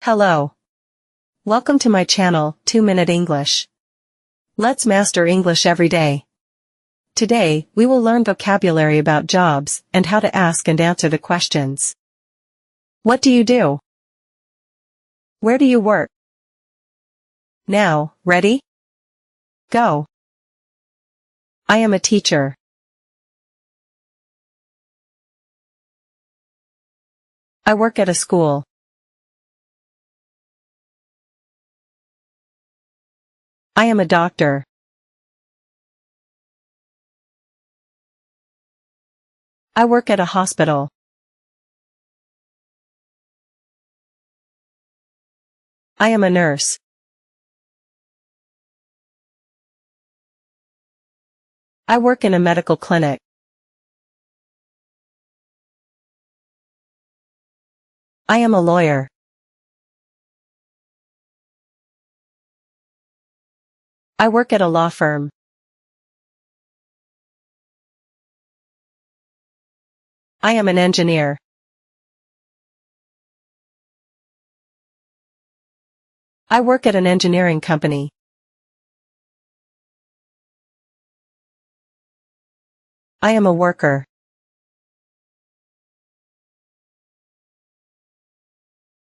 Hello. Welcome to my channel, 2-Minute English. Let's master English every day. Today, we will learn vocabulary about jobs and how to ask and answer the questions. What do you do? Where do you work? Now, ready? Go. I am a teacher. I work at a school. I am a doctor. I work at a hospital. I am a nurse. I work in a medical clinic. I am a lawyer. I work at a law firm. I am an engineer. I work at an engineering company. I am a worker.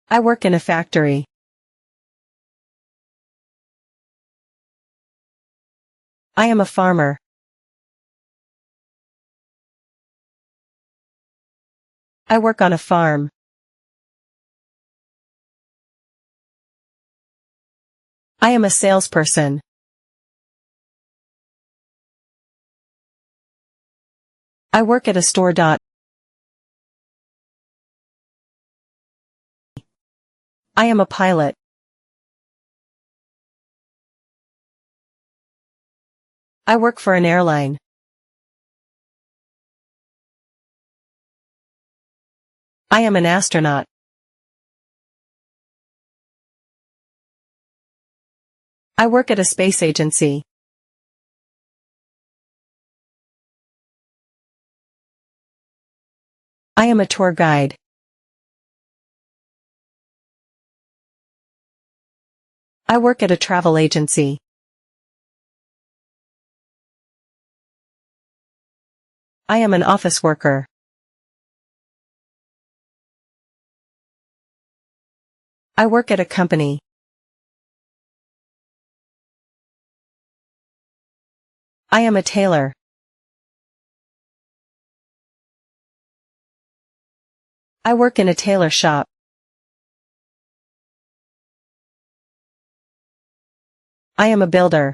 I work in a factory. I am a farmer. I work on a farm. I am a salesperson. I work at a store. I am a pilot. I work for an airline. I am an astronaut. I work at a space agency. I am a tour guide. I work at a travel agency. I am an office worker. I work at a company. I am a tailor. I work in a tailor shop. I am a builder.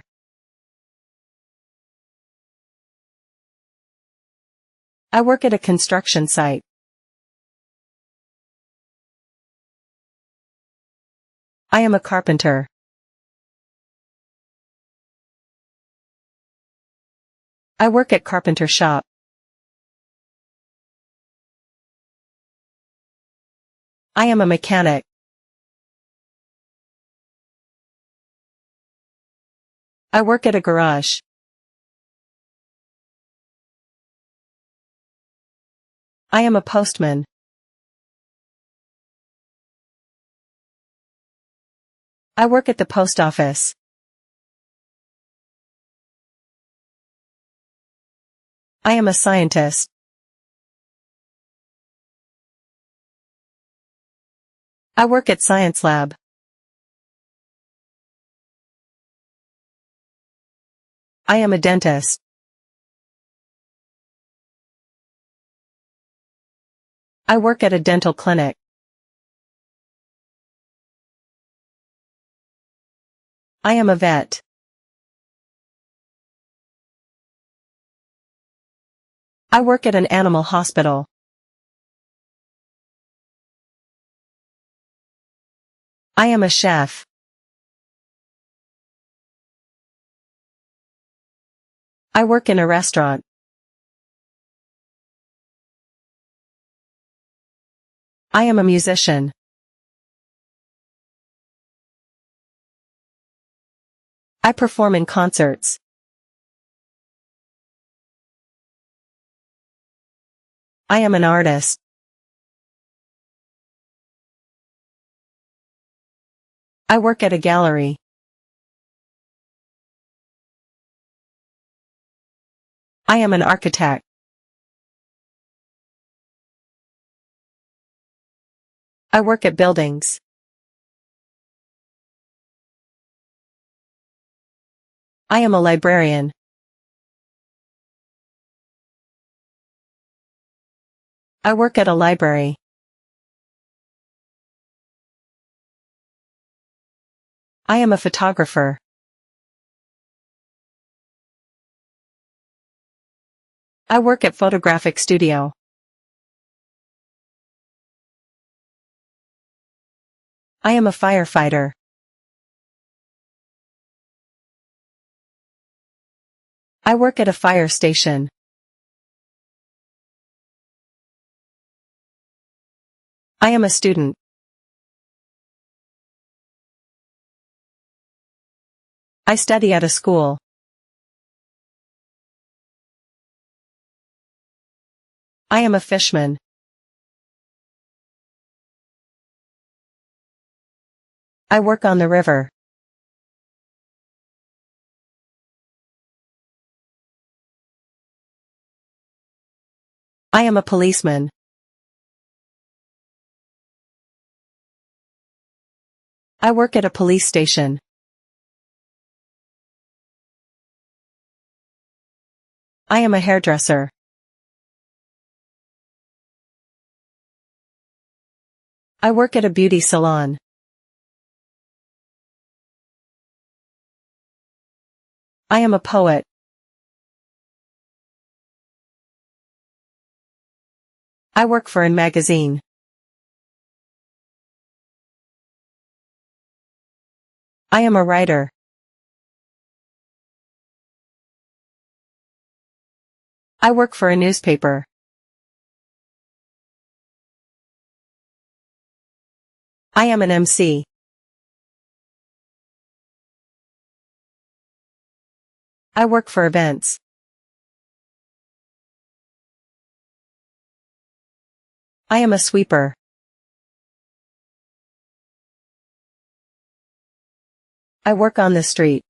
I work at a construction site. I am a carpenter. I work at carpenter shop. I am a mechanic. I work at a garage. I am a postman. I work at the post office. I am a scientist. I work at science lab. I am a dentist. I work at a dental clinic. I am a vet. I work at an animal hospital. I am a chef. I work in a restaurant. I am a musician. I perform in concerts. I am an artist. I work at a gallery. I am an architect. I work at buildings. I am a librarian. I work at a library. I am a photographer. I work at photographic studio. I am a firefighter. I work at a fire station. I am a student. I study at a school. I am a fishman. I work on the river. I am a policeman. I work at a police station. I am a hairdresser. I work at a beauty salon. I am a poet. I work for a magazine. I am a writer. I work for a newspaper. I am an MC. I work for events. I am a sweeper. I work on the street.